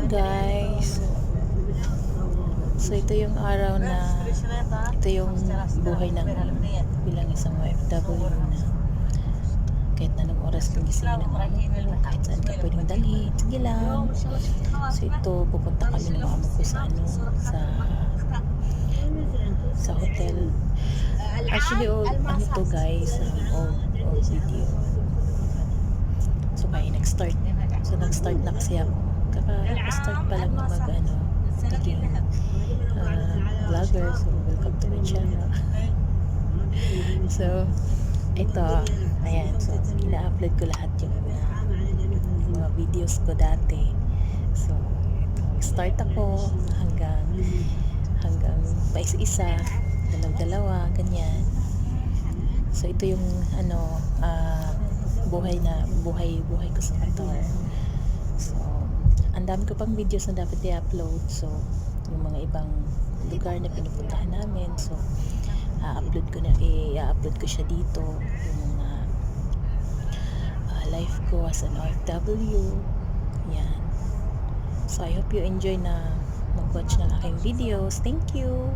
guys. So ito yung araw na ito yung buhay ng bilang isang OFW na kahit anong oras kang gisingin ng amo mo, kahit saan ka pwedeng dalhin, sige lang. So ito, pupunta kami ng amo ko sa sa hotel. Actually, ano to guys, old video. So kaya nag-start. So nag-start na kasi ako. Kaka-start pa lang na magiging vlogger. So welcome to my channel. So ito, ayan. So ina-upload ko lahat yung mga videos ko dati. So ito, start ako hanggang paisa-isa, dalawa-dalawa, ganyan. So ito yung buhay ko sa Qatar. So ang dami ko pang videos na dapat i-upload. So yung mga ibang lugar na pinupuntahan namin, so i-upload ko siya dito, yung mga life ko as an OFW. Yan. So I hope you enjoy na mag-watch ng aking videos. Thank you.